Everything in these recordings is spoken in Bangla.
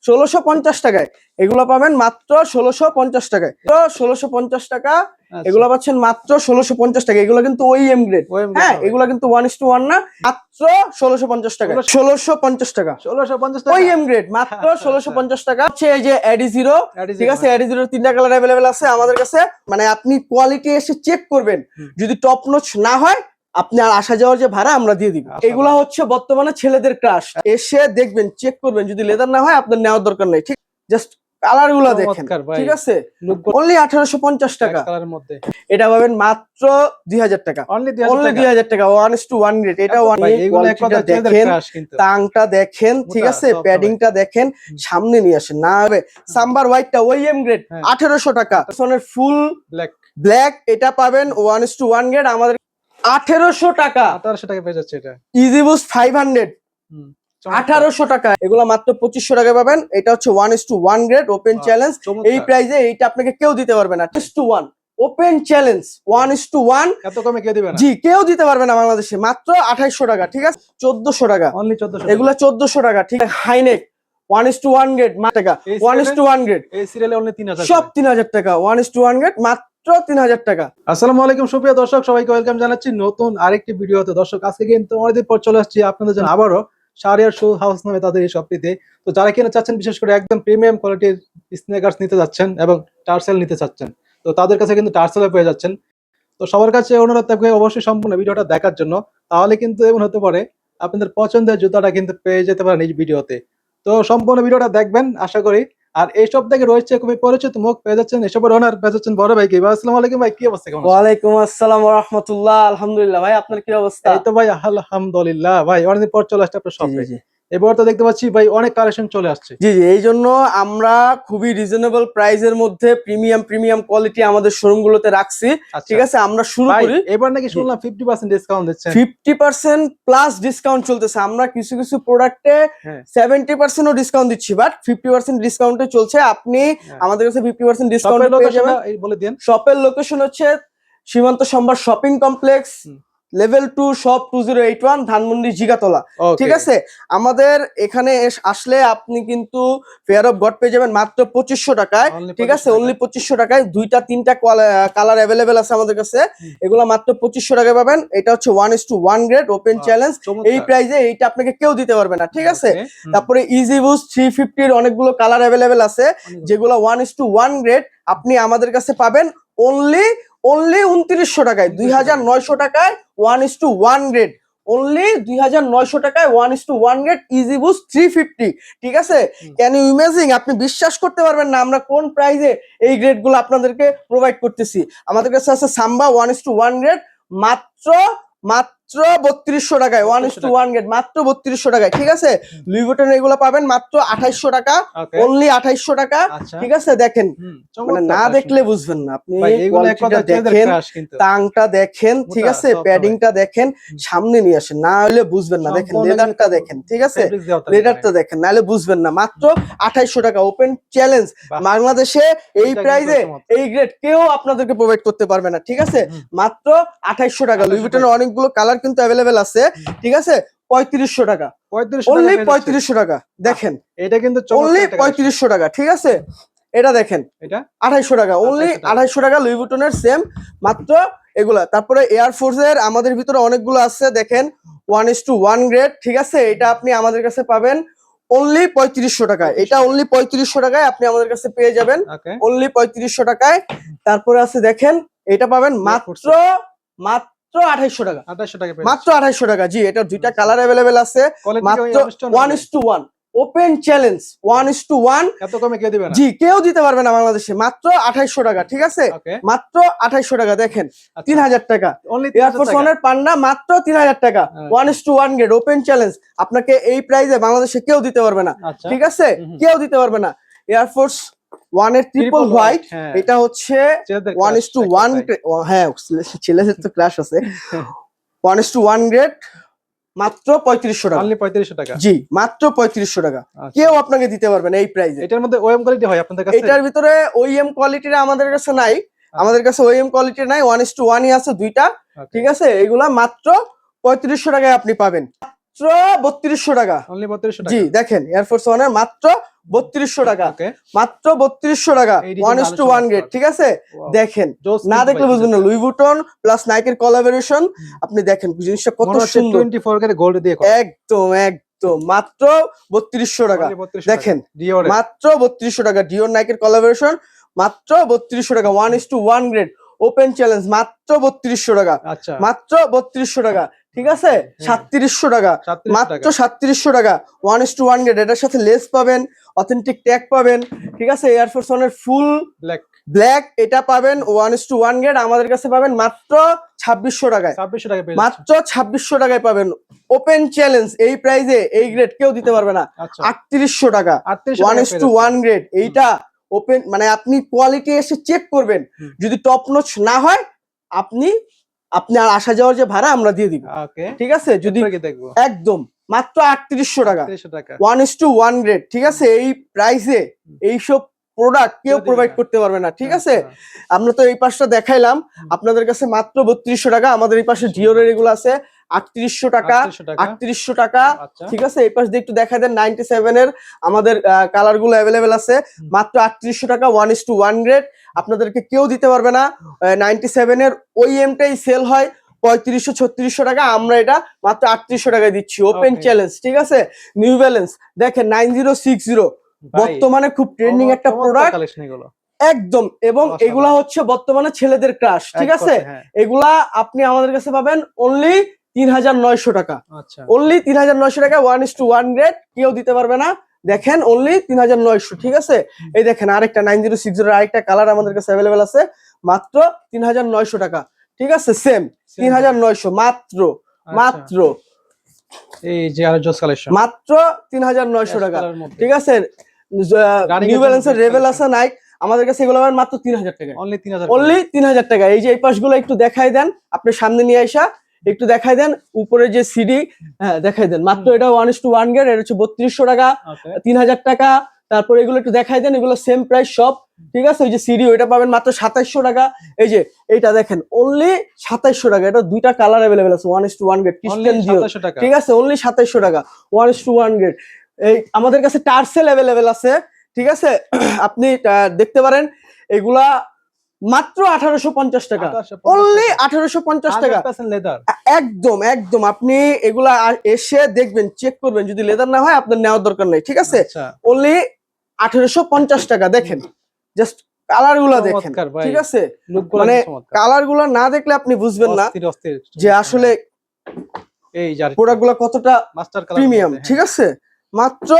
1650 টাকায় এগুলো পাবেন মাত্র 1650 টাকায়। 1650 টাকা এগুলো পাচ্ছেন মাত্র 1650 টাকা। এগুলো কিন্তু ওইএম গ্রেড, হ্যাঁ এগুলো কিন্তু 1:1 না, মাত্র 1650 টাকা। 1650 টাকা 1650 টাকা ওইএম গ্রেড, মাত্র 1650 টাকা। হচ্ছে এই যে এডি জিরো, ঠিক আছে, এডি জিরো 3টা কালার अवेलेबल আছে আমাদের কাছে। মানে আপনি কোয়ালিটি এসে চেক করবেন, যদি টপ নচ না হয় আপনি আর আসা যাওয়ার যে ভাড়া আমরা দিয়ে দিব। এগুলা হচ্ছে বর্তমানে ছেলেদের ক্রাশ, এসে দেখবেন, চেক করবেন, যদি লেদার না হয় আপনার নেওয়ার দরকার নেই। ঠিক, জাস্ট কালার গুলা দেখেন, ঠিক আছে। অনলি 1850 টাকা কালারের মধ্যে এটা পাবেন মাত্র 2000 টাকা। অনলি 2000 টাকা 1:1 গ্রেড। এটা দেখেন, টাংটা দেখেন, ঠিক আছে, প্যাডিংটা দেখেন, সামনে নিয়ে আসেন না হবে। সাম্বার হোয়াইটটা ওইএম গ্রেড 1800 টাকা। সোনের ফুল ব্ল্যাক এটা পাবেন 1:1 গ্রেড আমাদের 1800 টাকা। 1800 টাকা পেয়ে যাচ্ছে এটা। ইজি বুস্ট 500 1800 টাকা। এগুলা মাত্র 2500 টাকা পাবেন। এটা হচ্ছে 1:1 গ্রেড ওপেন চ্যালেঞ্জ। এই প্রাইসে এইটা আপনাকে কেউ দিতে পারবে না। 1:1 ওপেন চ্যালেঞ্জ 1:1 এত কমে কেউ দিবে না। জি, কেউ দিতে পারবে না বাংলাদেশে। মাত্র 2800 টাকা, ঠিক আছে। 1400 টাকা, অনলি 1400। এগুলা 1400 টাকা, ঠিক আছে। হাইনেক 1:1 গ্রেড টাকা, 1:1 গ্রেড। এই সিরিয়ালে অনলি 3000, সব 3000 টাকা। 1:1 গ্রেড মাত্র 3000 টাকা। আসসালামু আলাইকুম সুপ্রিয় দর্শক, সবাইকে ওয়েলকাম জানাচ্ছি নতুন আরেকটি ভিডিওতে। দর্শক, আজকে কিন্তু অনেকদিন পর চলে আসছি আপনাদের জন্য আবারও শাহরিয়ার শু হাউস নামে তাদের এই শপটিতে। তো যারা কিনা চাচ্ছেন বিশেষ করে একদম প্রিমিয়াম কোয়ালিটির স্নেকার্স নিতে যাচ্ছেন এবং টার্সেল নিতে চাচ্ছেন, তো তাদের কাছে কিন্তু টার্সেলে পেয়ে যাচ্ছেন। তো সবার কাছে অনুরোধ থাকবে অবশ্যই সম্পূর্ণ ভিডিওটা দেখার জন্য, তাহলে কিন্তু এমন হতে পারে আপনাদের পছন্দের জুতাটা কিন্তু পেয়ে যেতে পারেন এই ভিডিওতে। তো সম্পূর্ণ ভিডিওটা দেখবেন আশা করি। আর এইসব থেকে রয়েছে খুবই পরিচিত মুখ, পেয়ে যাচ্ছেন এসবের ওনার, পেয়ে যাচ্ছেন বড় ভাই। কি ভাই, আসসালামু আলাইকুম ভাই, কি অবস্থা? কেমন? ওয়ালাইকুম আসসালাম ওয়া রাহমাতুল্লাহ। আলহামদুলিল্লাহ ভাই, আপনার কি অবস্থা? এই তো ভাই আলহামদুলিল্লাহ। ভাই অনেকদিন পর চলে আসছে আপনার শপে। জি। এবার তো দেখতে পাচ্ছি ভাই অনেক কালেকশন চলে আসছে। জি, এই জন্য আমরা খুবই রিজনেবল প্রাইসের মধ্যে প্রিমিয়াম কোয়ালিটি আমাদের শোরুম গুলোতে রাখছি। ঠিক আছে, আমরা শুরু করি। এবার নাকি শুনলাম 50% ডিসকাউন্ট দিচ্ছেন। 50% প্লাস ডিসকাউন্ট চলতেছে। আমরা কিছু প্রোডাক্টে 70% ও ডিসকাউন্ট দিচ্ছি, বাট 50% ডিসকাউন্টে চলছে। আপনি আমাদের কাছে 50% ডিসকাউন্ট পেয়ে যাবেন। বলে দেন শপের লোকেশন হচ্ছে সীমান্ত সম্ভার shopping complex, level 2 shop 2081 Dhanmondi Jigatola. ঠিক আছে, আমাদের এখানে আসলে আপনি কিন্তু ফেয়ার অফ গড পেয়ে যাবেন মাত্র 2500 টাকায়। ঠিক আছে, অনলি 2500 টাকায়। 2টা 3টা কালার অ্যাভেলেবেল আছে আমাদের কাছে। এগুলো মাত্র 2500 টাকায় পাবেন। এটা হচ্ছে 1:1 গ্রেড ওপেন চ্যালেঞ্জ। এই প্রাইসে এইটা আপনাকে কেউ দিতে পারবে না, ঠিক আছে। তারপরে ইজি বুস্ট 350 এর অনেকগুলো কালার অ্যাভেলেবেল আছে, যেগুলো 1:1 গ্রেড আপনি আমাদের কাছে পাবেন অনলি 2900 টাকায়। 2900 টাকায় 1:1 গ্রেড, অনলি 2900 টাকায় 1:1 গ্রেড ইজি বুস্ট 350। ঠিক আছে, ক্যান ইউ ইমাজিন? আপনি বিশ্বাস করতে পারবেন না আমরা কোন প্রাইসে এই গ্রেড গুলো আপনাদেরকে প্রোভাইড করতেছি। আমাদের কাছে আছে সাম্বা 1:1 গ্রেড মাত্র 3200 টাকায়। 1:1 গ্রেড মাত্র 3200 টাকায়। ঠিক আছে, লুই ভিটন এগুলো পাবেন মাত্র 2800 টাকা, অনলি 2800 টাকা। ঠিক আছে, দেখেন, মানে না দেখলে বুঝবেন না। আপনি কোয়ালিটিটা দেখেন, টাংটা দেখেন, ঠিক আছে, প্যাডিংটা দেখেন, সামনে নিয়ে আসেন, না হলে বুঝবেন না। দেখেন লেদারটা দেখেন, ঠিক আছে, লেদারটা দেখেন, না হলে বুঝবেন না। মাত্র 2800 টাকা ওপেন চ্যালেঞ্জ। বাংলাদেশে এই প্রাইসে এই গ্রেড কেউ আপনাদেরকে প্রোভাইড করতে পারবে না। ঠিক আছে, মাত্র 2800 টাকা। লুই ভিটনের অনেকগুলো কালার কিন্তু অ্যাভেলেবেল আছে। ঠিক আছে, 3500 টাকা, অনলি 3500 টাকা। দেখেন, এটা কিন্তু অনলি 3500 টাকা। ঠিক আছে, এটা দেখেন, এটা 2800 টাকা, অনলি 2800 টাকা। লুই ভিটনের সেম মাত্র এগুলা। তারপরে এয়ার ফোর্সের আমাদের ভিতরে অনেকগুলো আছে, দেখেন 1:1 গ্রেড। ঠিক আছে, এটা আপনি আমাদের কাছে পাবেন অনলি 3500 টাকায়। এটা অনলি 3500 টাকায় আপনি আমাদের কাছে পেয়ে যাবেন, অনলি 3500 টাকায়। তারপরে আছে দেখেন, এটা পাবেন মাত্র 2800 টাকা, মাত্র 2800 টাকা। জি, এটা 2টা কালার অ্যাভেলেবেল আছে, মাত্র 1:1 ওপেন চ্যালেঞ্জ 1:1। এত কমে কেউ দিবে না। জি, কেউ দিতে পারবে না বাংলাদেশে। মাত্র 2800 টাকা। ঠিক আছে, মাত্র 2800 টাকা। দেখেন 3000 টাকা। এয়ারফোর্স ওয়ানের পান্না মাত্র 3000 টাকা 1:1 গ্রেড ওপেন চ্যালেঞ্জ। আপনাকে এই প্রাইসে বাংলাদেশে কেউ দিতে পারবে না। ঠিক আছে, কেউ দিতে পারবে না। এয়ারফোর্স ওয়ানের ট্রিপল হোয়াইট, এটা হচ্ছে 1:1। হ্যাঁ, ছেলেদের তো ক্লাস আছে। 1:1 গ্রেড মাত্র 3500 টাকা, অনলি 3500 টাকা। জি, মাত্র 3500 টাকা। কেউ আপনাকে দিতে পারবে না এই প্রাইসে। এটার মধ্যে ওএম কোয়ালিটি হয় আপনাদের কাছে? এটার ভিতরে ওইএম কোয়ালিটির আমাদের কাছে নাই, আমাদের কাছে ওইএম কোয়ালিটি নাই। 1:1ই আছে 2টা। ঠিক আছে, এগুলা মাত্র 3500 টাকায় আপনি পাবেন, মাত্র 3200 টাকা। অনলি 3200 জি টাকা। দেখেন এয়ারফোর্স ওয়ানের মাত্র 3200 টাকা, ওকে, মাত্র 3200 টাকা, এই 1:1 গ্রেড। ঠিক আছে, দেখেন না দেখলে বুঝবেন না, লুই ভুটন প্লাস নাইকের কোলাবোরেশন। আপনি দেখেন জিনিসটা কত সুন্দর, 24 ক্যারেট গোল্ড দিয়ে করা। একদম একদম মাত্র 3200 টাকা। Only 3200 দেখেন টাকা। ডিওর মাত্র 3200 টাকা, ডিওর নাইকের কোলাবোরেশন, মাত্র 3200 টাকা, 1:1 গ্রেড ওপেন চ্যালেঞ্জ, মাত্র 3200 টাকা, আচ্ছা, মাত্র 3200 টাকা। ঠিক আছে, 3700 টাকা, 3700 মাত্র টাকা। 3700 টাকা, 1:1 গ্রেড। এটার সাথে লেস পাবেন, অথেন্টিক ট্যাগ পাবেন। ঠিক আছে, এয়ারফোর্স ওয়ানের ফুল ব্ল্যাক ব্ল্যাক এটা পাবেন 1:1 গ্রেড আমাদের কাছে পাবেন মাত্র 2600 টাকায়, 2600 টাকা পেয়ে মাত্র 2600 টাকায় পাবেন ওপেন চ্যালেঞ্জ। এই প্রাইসে এই গ্রেড কেউ দিতে পারবে না। আচ্ছা, 3800 টাকা 3800 1:1 গ্রেড। এইটা ওপেন মানে আপনি কোয়ালিটি এসে চেক করবেন, হুম। যদি টপ নচ না হয় আপনি আপনার আসা যাওয়ার যে ভাড়া আমরা দিয়ে দিব। ওকে, ঠিক আছে, যদি এরপরে কি দেখবো? একদম মাত্র 3800 টাকা 3800 টাকা। 1:1 গ্রেড। ঠিক আছে, এই প্রাইসে এইসব প্রোডাক্ট কেউ কেউ দিবে প্রোভাইড না। করতে পারবে না। ঠিক আছে, আচ্ছা, আমরা তো এই পাশটা দেখাইলাম আপনাদের কাছে মাত্র 3200 টাকা। আমাদের এই পাশে ডিওরের এগুলো আছে 3800 টাকা, 3800 টাকা। 3800 টাকা। আচ্ছা, ঠিক আছে, এই পাশ দিয়ে একটু দেখাই দেন, 97 এর আমাদের কালার গুলো অ্যাভেলেবেল আছে মাত্র 3800 টাকা 1:1 গ্রেড। আপনাদেরকে কেউ দিতে পারবে না। 97 এর ওই এমটাই সেল হয় 3500-3600 টাকা, আমরা এটা মাত্র 3800 টাকায় দিচ্ছি ওপেন Okay. চ্যালেঞ্জ। ঠিক আছে, নিউ ব্যালেন্স দেখেন 9060 ভাই, বর্তমানে খুব ট্রেন্ডিং একটা চমৎকার প্রোডাক্ট কালেকশন এগুলো। একদম। এবং অসাধারণ। এগুলা হচ্ছে বর্তমানে ছেলেদের ক্রাশ। ঠিক এক আছে, কথায়, হ্যাঁ। এগুলা আপনি আমাদের কাছে পাবেন অনলি 3900 টাকা, আচ্ছা, অনলি 3900 টাকা 1:1 গ্রেড। কেউ দিতে পারবে না। দেখেন অনলি 3900। ঠিক আছে, এই দেখেন আরেকটা 9060 এর আরেকটা কালার আমাদের কাছে অ্যাভেলেবেল আছে মাত্র 3900 টাকা। ঠিক আছে, সেম 3900 মাত্র, আচ্ছা। মাত্র এই যে আর জোস কালেকশন মাত্র 3900 টাকা। ঠিক আছে, Running নিউ এর জন্য ব্যালেন্সের best রেবেল collection। আছে নাইক, আমাদের কাছে এগুলো পাবেন মাত্র 3000 টাকা, অনলি 3000 অনলি 3000 টাকা। এই যে এই পাশগুলো একটু দেখাই দেন, আপনি সামনে নিয়ে আইসা একটু দেখাই দেন, উপরে যে সিডি, হ্যাঁ দেখাই দেন। মাত্র এটা 1:1 গ্রেড, এটা হচ্ছে 3200 টাকা, ওকে, 3000 টাকা। তারপর এগুলো একটু দেখাই দেন, এগুলো সেম প্রাইস সব। ঠিক আছে, ওই যে সিডি ওইটা পাবেন মাত্র 2700 টাকা। এই যে এইটা দেখেন অনলি 2700 টাকা, এটা দুইটা কালার অ্যাভেলেবেল আছে 1:1 গ্রেড অনলি ক্রিস্টাল জিও। 2700 টাকা। ঠিক আছে, অনলি 2700 টাকা 1:1 গ্রেড। এই আমাদের কাছে টার্সেল অ্যাভেলেবেল আছে। ঠিক আছে, আপনি দেখতে পারেন এগুলা মাত্র 1850 টাকা, 1850 অনলি 1850 টাকা। 100% লেদার। একদম একদম, আপনি এগুলা এসে দেখবেন, চেক করবেন, যদি লেদার না হয় আপনার নেওয়ার দরকার নাই। ঠিক আছে, আচ্ছা, অনলি 1850 টাকা। দেখেন জাস্ট কালার গুলা দেখেন। চমৎকার ভাই। ঠিক আছে, লুকগুলো মানে চমৎকার। কালার গুলা না দেখলে আপনি বুঝবেন না অস্থির অস্থির যে আসলে এই যার প্রোডাক্ট গুলা কতটা মাস্টার কালার প্রিমিয়াম। ঠিক আছে, মাত্র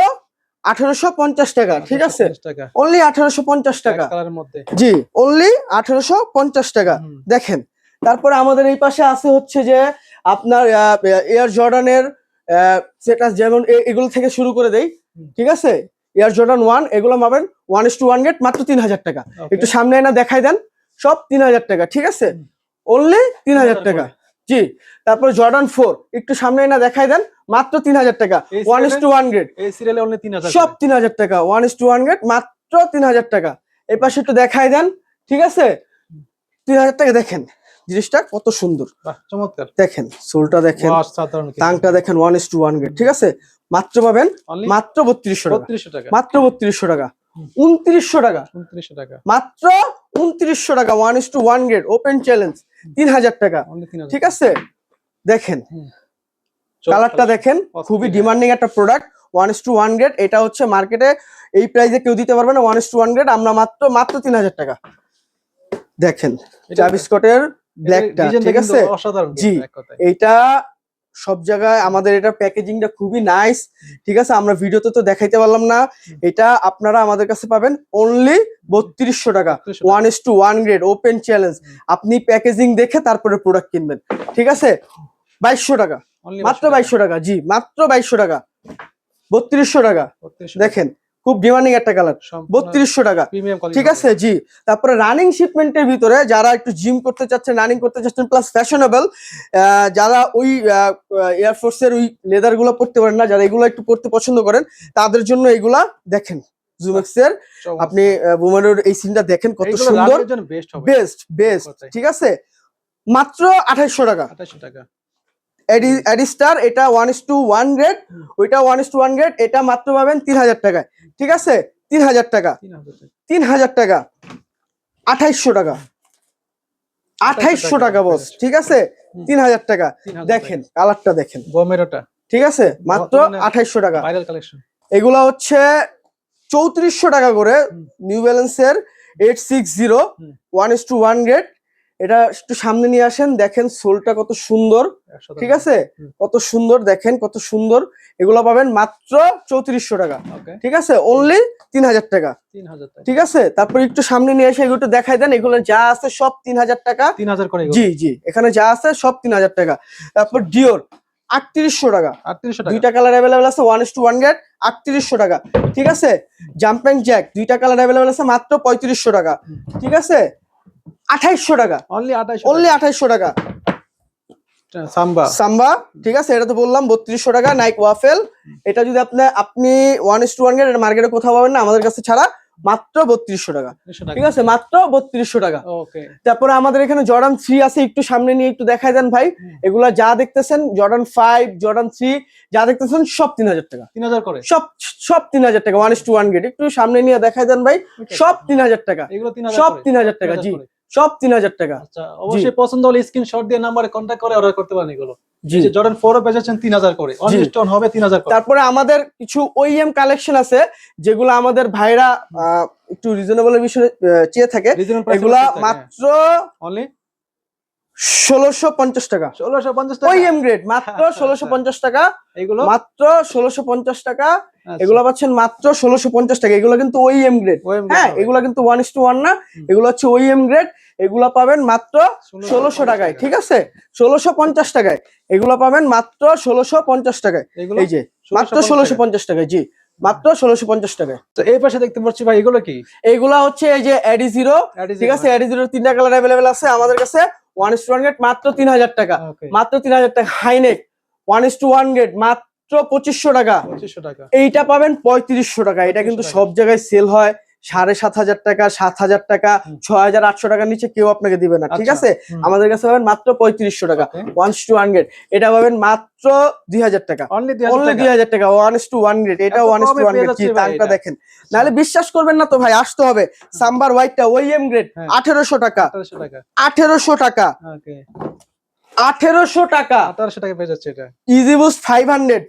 1850 টাকা। ঠিক আছে, টাকা অনলি 1850 টাকা। কালারের মধ্যে। জি, অনলি 1850 টাকা। হুম। দেখেন তারপরে আমাদের এই পাশে আছে হচ্ছে যে আপনার এয়ার জর্ডানের সেটা, যেমন এগুলো থেকে শুরু করে দেই। ঠিক আছে, এয়ার জর্ডান 1 এগুলো পাবেন 1:1 গ্রেড মাত্র 3000 টাকা। Okay. একটু সামনে এনে দেখাই দেন, সব 3000 টাকা। ঠিক আছে, অনলি 3000 টাকা। জি, তারপর জর্ডান 4 একটু সামনে এনে দেখাই দেন, মাত্র 3000 টাকা এই 1:1 গ্রেড, এই সিরিয়ালে অনলি 3000 সব 3000 টাকা 1:1 গ্রেড মাত্র 3000 টাকা। এই পাশে একটু দেখাই দেন। ঠিক আছে, 3000 টাকা। দেখেন জিনিসটা কত সুন্দর, বাহ, চমৎকার। দেখেন সোলটা দেখেন, অসাধারণ কিছু। টাংটা দেখেন 1:1 গ্রেড। ঠিক আছে, মাত্র পাবেন অনলি মাত্র 3200 টাকা, 3200 টাকা, মাত্র 3200 টাকা, 2900 টাকা, 2900 টাকা, মাত্র 2900 টাকা 1:1 গ্রেড ওপেন চ্যালেঞ্জ 3000 টাকা। অনলি 3000। ঠিক আছে, দেখেন চোখ কালারটা collection। দেখেন, খুবই অস্থির। ডিমান্ডিং একটা প্রোডাক্ট 1:1 গ্রেড। এটা হচ্ছে মার্কেটে এই প্রাইসে কেউ দিতে পারবে না 1:1 গ্রেড, আমরা মাত্র 3000 টাকা। দেখেন চাবিস্কটের ব্ল্যাকটা। ডিজাইনটা ঠিক কিন্তু আছে, অসাধারণ জি কিন্তু এক কথায়। এইটা সব জায়গায় আমাদের এটা প্যাকেজিংটা খুবই নাইস। ঠিক আছে, আমরা ভিডিওতে তো দেখাইতে পারলাম না। এটা আপনারা আমাদের কাছে পাবেন অনলি 3200 টাকা 1:1 গ্রেড ওপেন চ্যালেঞ্জ। আপনি প্যাকেজিং দেখে তারপরে প্রোডাক্ট কিনবেন। ঠিক আছে, 2200 টাকা, Only মাত্র 2200 টাকা। জি, মাত্র 2200 টাকা 3200 টাকা। 3200 দেখেন খুব ডিমান্ডিং একটা কালার 3200 টাকা। Premium quality. ঠিক আছে, জি। তারপরে রানিং শিপমেন্টের ভিতরে যারা একটু জিম করতে চাচ্ছেন, রানিং করতে চাচ্ছেন প্লাস ফ্যাশনেবল, যারা ওই এয়ারফোর্সের ওই লেদার গুলো পরতে পারেন না, যারা এগুলো একটু পরতে পছন্দ করেন, তাদের জন্য এগুলা দেখেন জুমেক্সের। আপনি বুমারের এই সিনটা দেখেন কত সুন্দর, বেস্ট হবে, বেস্ট বেস্ট। ঠিক আছে, মাত্র 2800 টাকা, 2800 টাকা, অ্যাডিস্টার, এটা 1:1 গ্রেড, ওইটা 1:1 গ্রেড, এটা মাত্র পাবেন 3000 টাকায়। ঠিক আছে, 3000 টাকা, 3000 টাকা, 2800 টাকা, 2800 টাকা বস। ঠিক আছে, 3000 টাকা। দেখেন কালারটা দেখেন, বোমেরোটা, ঠিক আছে, মাত্র 2800 টাকা। Viral collection. এগুলা হচ্ছে 3400 টাকা করে, নিউ ব্যালেন্সের 860 1:1 গ্রেড। এটা একটু সামনে নিয়ে আসেন, দেখেন সোলটা কত সুন্দর, ঠিক আছে, কত সুন্দর, দেখেন কত সুন্দর। এগুলো পাবেন মাত্র 3400 টাকা। ঠিক আছে, অনলি 3000 টাকা। 3000 টাকা, ঠিক আছে। তারপর একটু সামনে নিয়ে এসে এগুলো দেখাই দেন, এগুলো যা আছে সব 3000 টাকা। 3000 করে এগুলো? জি জি, এখানে যা আছে সব 3000 টাকা। তারপর ডিওর 3800 টাকা, 3800 টাকা, দুইটা কালার অ্যাভেলেবল আছে, 1:1 গ্রেড, 3800 টাকা। ঠিক আছে, জাম্পিং জ্যাক দুইটা কালার অ্যাভেলেবল আছে, মাত্র 3500 টাকা। ঠিক আছে, 2800 টাকা, অনলি 2800, অনলি 2800 টাকা। সাম্বা, সাম্বা, ঠিক আছে, এটা তো বললাম 3200 টাকা। নাইক ওয়াফেল, এটা যদি আপনি 1:1 গ্রেড মার্কেটে কোথাও পাবেন না, আমাদের কাছে ছাড়া, মাত্র 3200 টাকা। ঠিক আছে, মাত্র 3200 টাকা। ওকে। তারপরে আমাদের এখানে জর্ডান 3 আছে, একটু সামনে নিয়ে একটু দেখাই দেন ভাই। এগুলা যা দেখতেছেন, জর্ডান 5, জর্ডান 3 যা দেখতেছেন সব 3000 টাকা। 3000 করে সব সব 3000 টাকা, 1:1 গ্রেড। একটু সামনে নিয়ে দেখাই দেন ভাই, সব 3000 টাকা, এগুলো 3000 সব করে? 3000 টাকা, জি সব 3000 টাকা। আচ্ছা, অবশ্যই পছন্দ হলে স্ক্রিনশট দিয়ে নাম্বারে কন্টাক্ট করে অর্ডার করতে পারেন এগুলো। জি, যে জর্ডান 4 ও বেচেছেন 3000 করে, অন স্টোন হবে 3000 করে। তারপরে আমাদের কিছু ওইএম কালেকশন আছে, যেগুলো আমাদের ভাইরা একটু রিজনেবল এর বিষয়ে চেয়ে থাকে। এগুলা মাত্র অনলি 1650 টাকা, 1650 টাকা ওইএম গ্রেড, মাত্র 1650 টাকা। এগুলো মাত্র 1650 টাকা, এগুলো পাচ্ছেন মাত্র 1650 টাকা। এগুলো কিন্তু ওইএম গ্রেড, হ্যাঁ, এগুলো কিন্তু 1:1 না, এগুলো হচ্ছে ওইএম গ্রেড। এগুলো পাবেন মাত্র 1600 টাকায়। ঠিক আছে, 1650 টাকায় এগুলো পাবেন মাত্র 1650 টাকায়। এই যে মাত্র 1650 টাকায়, জি মাত্র 1650 টাকায়। তো এই পাশে দেখতে পাচ্ছি ভাই, এগুলো কি? এইগুলা হচ্ছে এই যে এডি জিরো, ঠিক আছে, এডি জিরোর 3টা কালার অ্যাভেলেবেল আছে আমাদের কাছে। 1:1 গ্রেড মাত্র 3000 টাকা, মাত্র 3000 টাকা। হাইনেক 1:1 গ্রেড মাত্র 2500 টাকা, 2500 টাকা। এইটা পাবেন 3500 টাকা। এটা কিন্তু সব জায়গায় সেল হয় 7500 টাকা, 7000 টাকা, 6800 টাকার নিচে কেউ আপনাকে দিবে না। ঠিক আছে, আমাদের কাছে পাবেন মাত্র 3500 টাকা, 1:1 গ্রেড। এটা পাবেন মাত্র 2000 টাকা, অনলি 2000 টাকা, 1:1 গ্রেড। এটা 1:1 গ্রেড, জি দামটা দেখেন, নাহলে বিশ্বাস করবেন না তো ভাই, আসতে হবে। সাম্বার হোয়াইটটা ওইএম গ্রেড 1800 টাকা, 1800 টাকা, 1800 টাকা, 1800 টাকা পেয়ে যাচ্ছে এটা। ইজি বুস্ট 500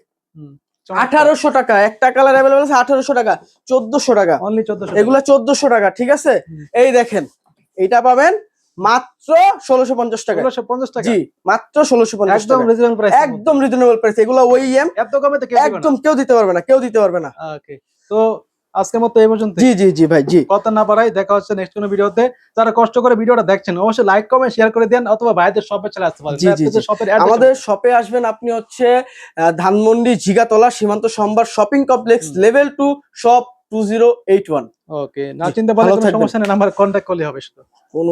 1800 টাকা, একটা কালার অ্যাভেলেবল আছে 1800 টাকা, 1400 টাকা, অনলি 1400, এগুলা 1400 টাকা। ঠিক আছে, এই দেখেন এটা পাবেন মাত্র 1650 টাকা, 1650 টাকা, জি মাত্র 1650 একদম টাকা, রিজনেবল প্রাইস, একদম রিজনেবল প্রাইস। এগুলা ওইএম, এত কমে তো কেউ দিবে না, একদম কেউ দিতে পারবে না, কেউ দিতে পারবে না। ওকে, তো আজকের মতো এই পর্যন্ত। জি জি জি ভাই, জি কথা না বাড়াই, দেখা হচ্ছে নেক্সট কোনো ভিডিওতে। যারা কষ্ট করে ভিডিওটা দেখছেন অবশ্যই লাইক কমেন্ট শেয়ার করে দেন, অথবা ভাইদের শপে চলে আসতে পারেন। জি জি জি, আমাদের শপে আসবেন আপনি হচ্ছে ধানমন্ডি জিগাতলা সীমান্ত সম্ভার শপিং কমপ্লেক্স, লেভেল 2, শপ 2081। ওকে, না চিনতে পারলে কোনো সমস্যা নেই, নাম্বার কন্টাক্ট করলে হবে শুধু। কোনো